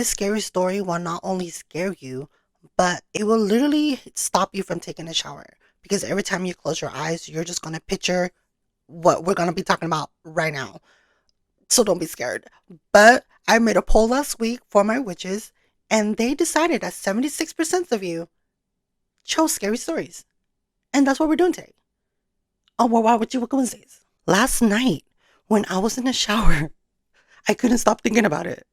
this scary story will not only scare you, but it will literally stop you from taking a shower. Because every time you close your eyes, you're just going to picture what we're going to be talking about right now. So don't be scared. But I made a poll last week for my witches, and they decided that 76% of you chose scary stories. And that's what we're doing today on World Wide Witchy Wednesdays. Last night, when I was in the shower, I couldn't stop thinking about it.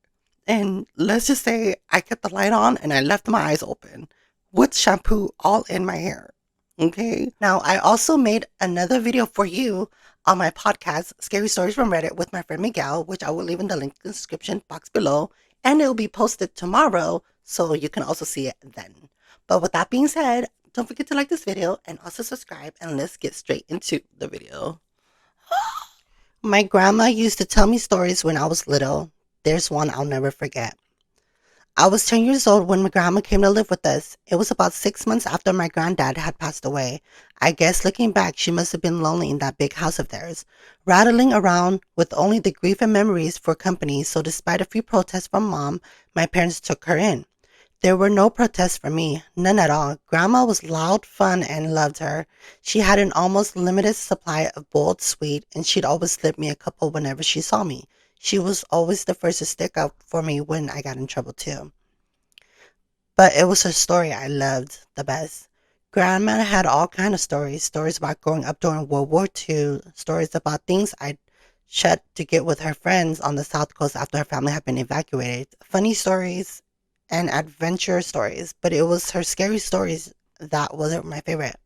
And let's just say I kept the light on and I left my eyes open with shampoo all in my hair. Okay. Now, I also made another video for you on my podcast, Scary Stories from Reddit, with my friend Miguel, which I will leave in the link in the description box below. And it will be posted tomorrow, so you can also see it then. But with that being said, don't forget to like this video and also subscribe, and let's get straight into the video. My grandma used to tell me stories when I was little. There's one I'll never forget. I was 10 years old when my grandma came to live with us. It was about 6 months after my granddad had passed away. I guess looking back, she must have been lonely in that big house of theirs, rattling around with only the grief and memories for company. So despite a few protests from Mom, my parents took her in. There were no protests for me, none at all. Grandma was loud, fun, and loved her. She had an almost limited supply of boiled sweet, and she'd always slip me a couple whenever she saw me. She was always the first to stick up for me when I got in trouble too. But it was her story I loved the best. Grandma had all kind of stories. Stories about growing up during World War II. Stories about things I'd shed to get with her friends on the South Coast after her family had been evacuated. Funny stories and adventure stories. But it was her scary stories that were my favorite.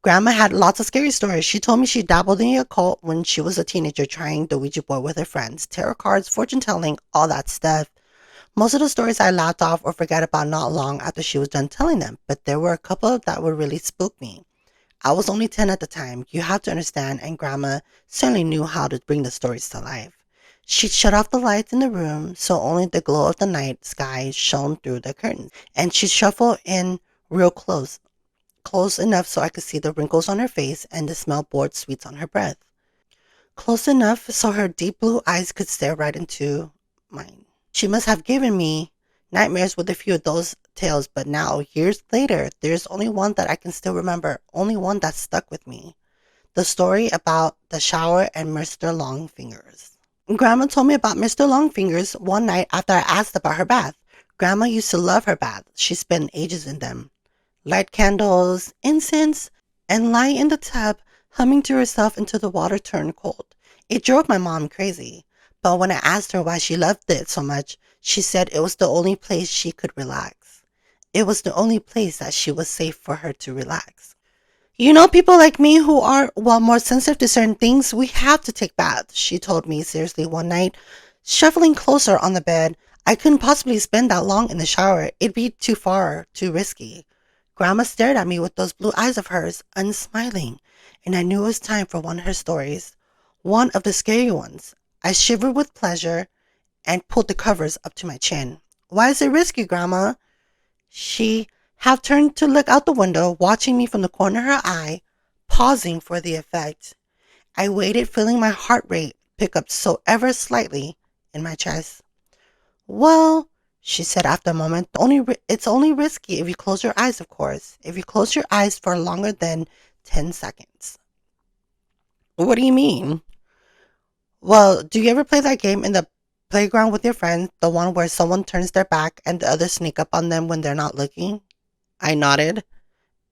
Grandma had lots of scary stories. She told me she dabbled in the occult when she was a teenager, trying the Ouija board with her friends. Tarot cards, fortune telling, all that stuff. Most of the stories I laughed off or forgot about not long after she was done telling them, but there were a couple that would really spook me. I was only 10 at the time, you have to understand, and Grandma certainly knew how to bring the stories to life. She'd shut off the lights in the room so only the glow of the night sky shone through the curtains, and she'd shuffle in real close, close enough so I could see the wrinkles on her face and the smell board sweets on her breath. Close enough so her deep blue eyes could stare right into mine. She must have given me nightmares with a few of those tales, but now, years later, there's only one that I can still remember, only one that stuck with me. The story about the shower and Mr. Longfingers. Grandma told me about Mr. Longfingers one night after I asked about her bath. Grandma used to love her bath. She spent ages in them. Light candles, incense, and lie in the tub, humming to herself until the water turned cold. It drove my mom crazy. But when I asked her why she loved it so much, she said it was the only place she could relax. It was the only place that she was safe for her to relax. You know, people like me who are, well, more sensitive to certain things, we have to take baths, she told me seriously one night. Shuffling closer on the bed, I couldn't possibly spend that long in the shower. It'd be too far, too risky. Grandma stared at me with those blue eyes of hers, unsmiling, and I knew it was time for one of her stories. One of the scary ones. I shivered with pleasure and pulled the covers up to my chin. Why is it risky, Grandma? She half turned to look out the window, watching me from the corner of her eye, pausing for the effect. I waited, feeling my heart rate pick up so ever slightly in my chest. Well, she said after a moment, it's only risky if you close your eyes, of course. If you close your eyes for longer than 10 seconds. What do you mean? Well, do you ever play that game in the playground with your friends, the one where someone turns their back and the others sneak up on them when they're not looking? I nodded,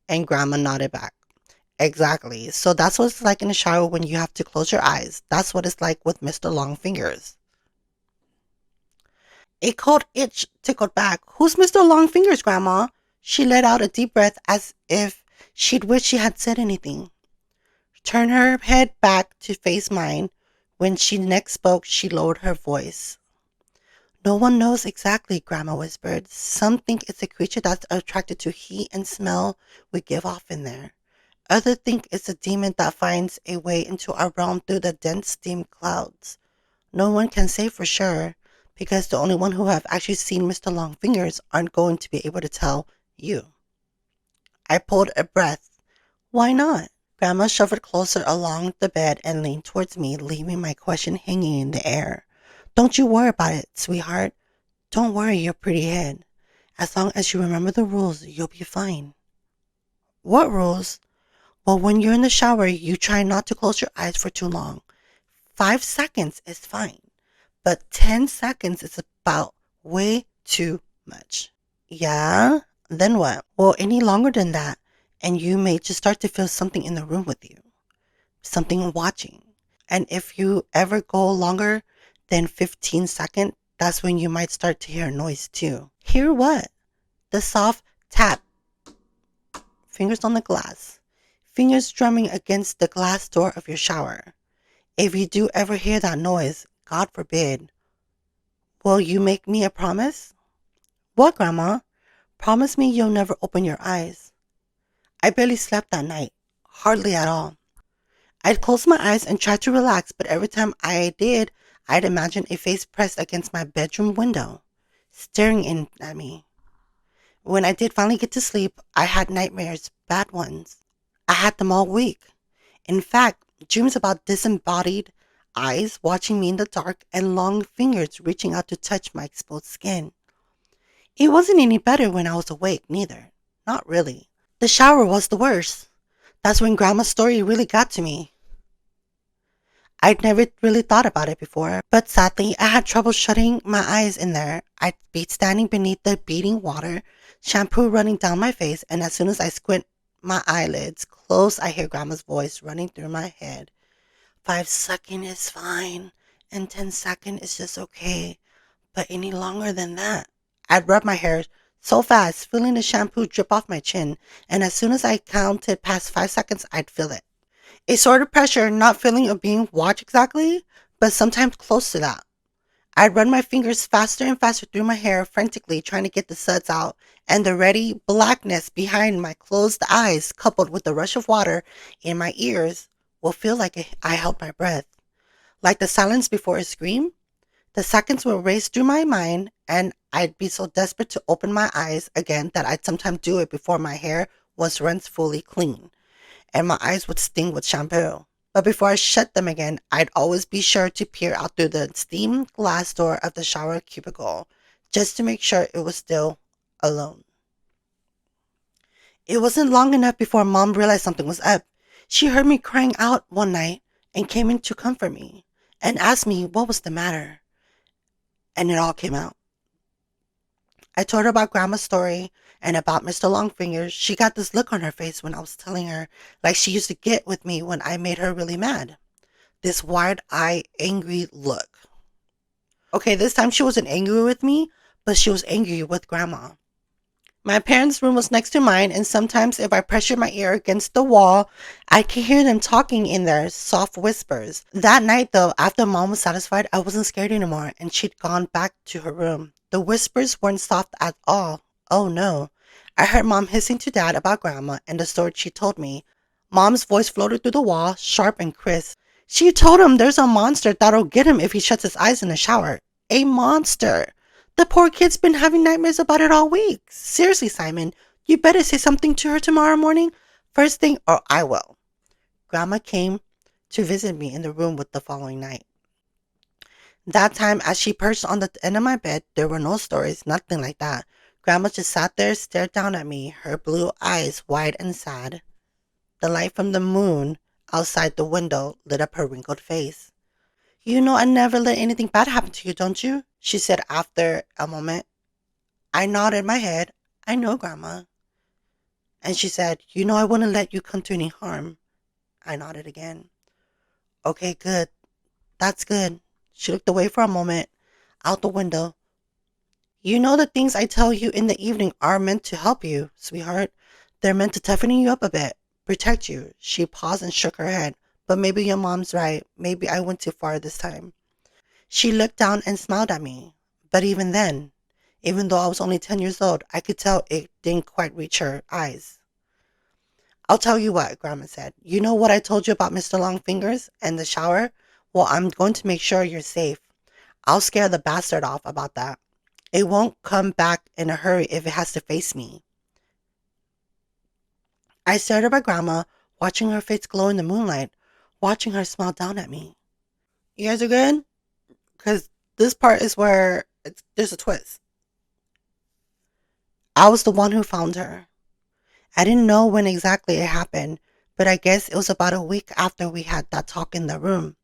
and Grandma nodded back. Exactly. So that's what it's like in the shower when you have to close your eyes. That's what it's like with Mr. Longfingers. A cold itch tickled back. Who's Mr. Longfingers, Grandma? She let out a deep breath as if she'd wished she had said anything. Turned her head back to face mine. When she next spoke, she lowered her voice. No one knows exactly, Grandma whispered. Some think it's a creature that's attracted to heat and smell we give off in there. Others think it's a demon that finds a way into our realm through the dense steam clouds. No one can say for sure, because the only one who have actually seen Mr. Longfingers aren't going to be able to tell you. I pulled a breath. Why not? Grandma shuffled closer along the bed and leaned towards me, leaving my question hanging in the air. Don't you worry about it, sweetheart. Don't worry your pretty head. As long as you remember the rules, you'll be fine. What rules? Well, when you're in the shower, you try not to close your eyes for too long. 5 seconds is fine, but 10 seconds is about way too much. Yeah? Then what? Well, any longer than that, and you may just start to feel something in the room with you, something watching. And if you ever go longer than 15 seconds, that's when you might start to hear a noise too. Hear what? The soft tap, fingers on the glass, fingers drumming against the glass door of your shower. If you do ever hear that noise, God forbid, will you make me a promise? What, Grandma? Promise me you'll never open your eyes. I barely slept that night. Hardly at all. I'd close my eyes and try to relax, but every time I did, I'd imagine a face pressed against my bedroom window, staring in at me. When I did finally get to sleep, I had nightmares, bad ones. I had them all week. In fact, dreams about disembodied eyes watching me in the dark and long fingers reaching out to touch my exposed skin. It wasn't any better when I was awake, neither. Not really. The shower was the worst. That's when Grandma's story really got to me. I'd never really thought about it before, but sadly, I had trouble shutting my eyes in there. I'd be standing beneath the beating water, shampoo running down my face, and as soon as I squint my eyelids close, I hear Grandma's voice running through my head. 5 seconds is fine, and 10 seconds is just okay, but any longer than that. I'd rub my hair so fast, feeling the shampoo drip off my chin, and as soon as I counted past 5 seconds, I'd feel it. A sort of pressure, not feeling of being watched exactly, but sometimes close to that. I'd run my fingers faster and faster through my hair, frantically trying to get the suds out, and the ready blackness behind my closed eyes, coupled with the rush of water in my ears, will feel like I held my breath. Like the silence before a scream, the seconds will race through my mind, and I'd be so desperate to open my eyes again that I'd sometimes do it before my hair was rinsed fully clean and my eyes would sting with shampoo. But before I shut them again, I'd always be sure to peer out through the steam glass door of the shower cubicle, just to make sure it was still alone. It wasn't long enough before Mom realized something was up. She heard me crying out one night and came in to comfort me and asked me what was the matter. And it all came out. I told her about Grandma's story and about Mr. Longfingers. She got this look on her face when I was telling her, like she used to get with me when I made her really mad. This wide-eyed, angry look. Okay, this time she wasn't angry with me, but she was angry with Grandma. My parents' room was next to mine, and sometimes if I pressured my ear against the wall, I could hear them talking in their soft whispers. That night, though, after Mom was satisfied, I wasn't scared anymore, and she'd gone back to her room. The whispers weren't soft at all. Oh no. I heard Mom hissing to Dad about Grandma and the story she told me. Mom's voice floated through the wall, sharp and crisp. She told him there's a monster that'll get him if he shuts his eyes in the shower. A monster. The poor kid's been having nightmares about it all week. Seriously, Simon, you better say something to her tomorrow morning. First thing, or I will. Grandma came to visit me in the room with the following night. That time, as she perched on the end of my bed, there were no stories, nothing like that. Grandma just sat there, stared down at me, her blue eyes wide and sad. The light from the moon outside the window lit up her wrinkled face. You know I never let anything bad happen to you, don't you? She said after a moment. I nodded my head. I know, Grandma. And she said, you know I wouldn't let you come to any harm. I nodded again. Okay, good. That's good. She looked away for a moment, out the window. You know the things I tell you in the evening are meant to help you, sweetheart. They're meant to toughen you up a bit, protect you. She paused and shook her head. But maybe your mom's right. Maybe I went too far this time. She looked down and smiled at me. But even then, even though I was only 10 years old, I could tell it didn't quite reach her eyes. I'll tell you what, Grandma said. You know what I told you about Mr. Longfingers and the shower? Well, I'm going to make sure you're safe. I'll scare the bastard off about that. It won't come back in a hurry if it has to face me. I stared at my grandma, watching her face glow in the moonlight, watching her smile down at me. You guys are good? Because this part is where there's a twist. I was the one who found her. I didn't know when exactly it happened, but I guess it was about a week after we had that talk in the room.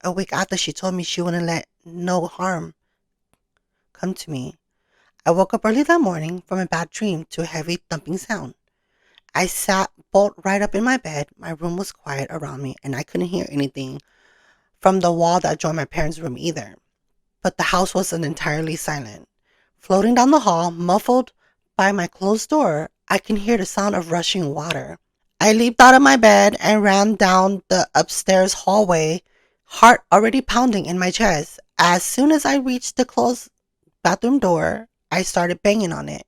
A week after she told me she wouldn't let no harm come to me. I woke up early that morning from a bad dream to a heavy thumping sound. I sat bolt right up in my bed. My room was quiet around me, and I couldn't hear anything from the wall that joined my parents' room either. But the house wasn't entirely silent. Floating down the hall, muffled by my closed door, I can hear the sound of rushing water. I leaped out of my bed and ran down the upstairs hallway, heart already pounding in my chest. As soon as I reached the closed bathroom door, I started banging on it.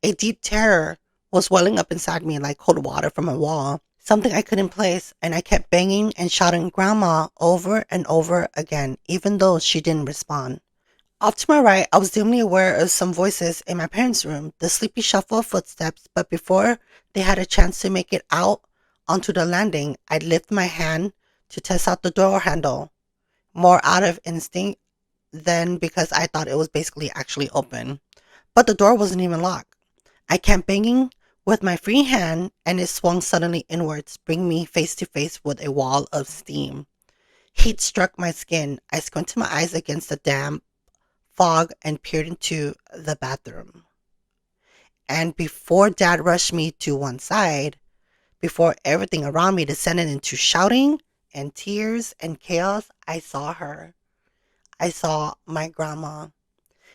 A deep terror was welling up inside me like cold water from a wall, something I couldn't place, and I kept banging and shouting "Grandma" over and over again, even though she didn't respond. Off to my right, I was dimly aware of some voices in my parents' room, the sleepy shuffle of footsteps, but before they had a chance to make it out onto the landing, I'd lift my hand to test out the door handle, more out of instinct than because I thought it was basically actually open. But the door wasn't even locked. I kept banging with my free hand, and it swung suddenly inwards, bringing me face to face with a wall of steam. Heat struck my skin. I squinted my eyes against the damp fog and peered into the bathroom. And before Dad rushed me to one side, before everything around me descended into shouting and tears and chaos, I saw her. I saw my grandma.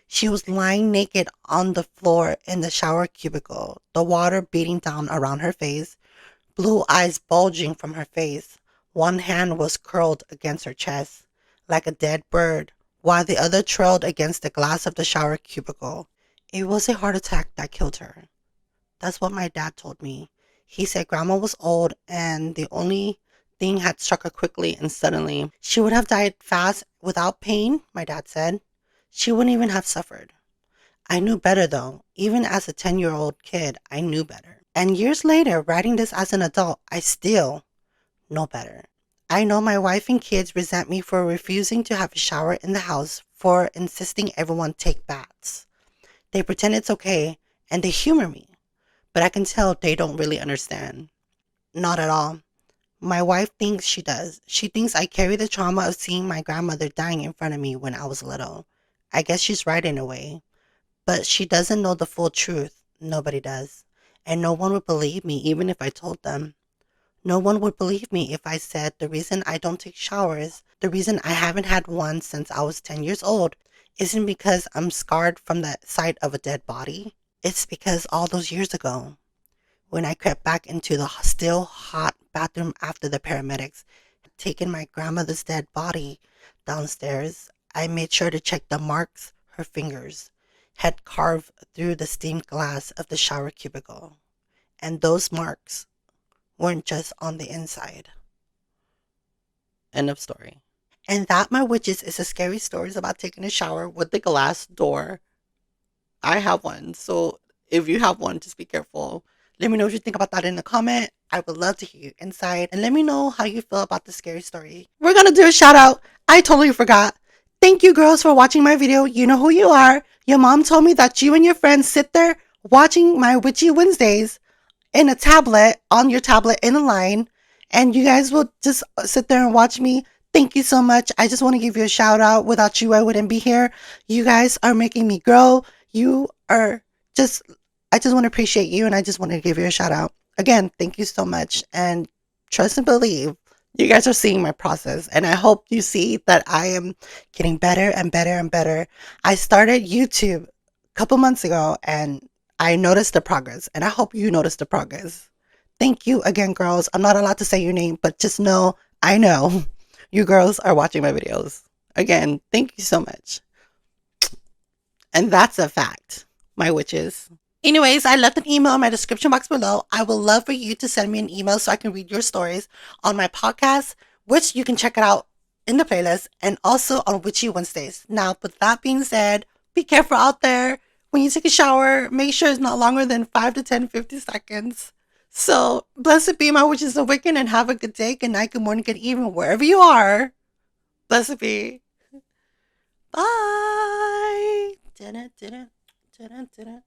She was lying naked on the floor in the shower cubicle, the water beating down around her face, blue eyes bulging from her face. One hand was curled against her chest, like a dead bird, while the other trailed against the glass of the shower cubicle. It was a heart attack that killed her. That's what my dad told me. He said Grandma was old and the only thing had struck her quickly and suddenly. She would have died fast without pain, my dad said. She wouldn't even have suffered. I knew better though. Even as a 10-year-old kid, I knew better. And years later, writing this as an adult, I still know better. I know my wife and kids resent me for refusing to have a shower in the house, for insisting everyone take baths. They pretend it's okay and they humor me, but I can tell they don't really understand. Not at all. My wife thinks she does. She thinks I carry the trauma of seeing my grandmother dying in front of me when I was little. I guess she's right in a way. But she doesn't know the full truth. Nobody does. And no one would believe me even if I told them. No one would believe me if I said the reason I don't take showers, the reason I haven't had one since I was 10 years old, isn't because I'm scarred from the sight of a dead body. It's because all those years ago, when I crept back into the still hot bathroom after the paramedics had taken my grandmother's dead body downstairs, I made sure to check the marks her fingers had carved through the stained glass of the shower cubicle. And those marks weren't just on the inside. End of story. And that, my witches, is a scary stories about taking a shower with the glass door. I have one, so if you have one, just be careful. Let me know what you think about that in the comment. I would love to hear your insight and let me know how you feel about the scary story. We're gonna do a shout out. I totally forgot. Thank you girls for watching my video. You know who you are. Your mom told me that you and your friends sit there watching my Witchy Wednesdays in a tablet, on your tablet in a line, and you guys will just sit there and watch me. Thank you so much. I just want to give you a shout out. Without you, I wouldn't be here. You guys are making me grow. You are just, I just want to appreciate you and I just want to give you a shout out. Again, thank you so much. And trust and believe you guys are seeing my process. And I hope you see that I am getting better and better and better. I started YouTube a couple months ago and I noticed the progress. And I hope you notice the progress. Thank you again, girls. I'm not allowed to say your name, but just know I know you girls are watching my videos. Again, thank you so much. And that's a fact, my witches. Anyways, I left an email in my description box below. I would love for you to send me an email so I can read your stories on my podcast, which you can check it out in the playlist and also on Witchy Wednesdays. Now, with that being said, be careful out there. When you take a shower, make sure it's not longer than 5 to 10, 50 seconds. So, blessed be my witches and Wiccan and have a good day, good night, good morning, good evening, wherever you are. Blessed be. Bye. Dun-dun, dun-dun, dun-dun, dun-dun.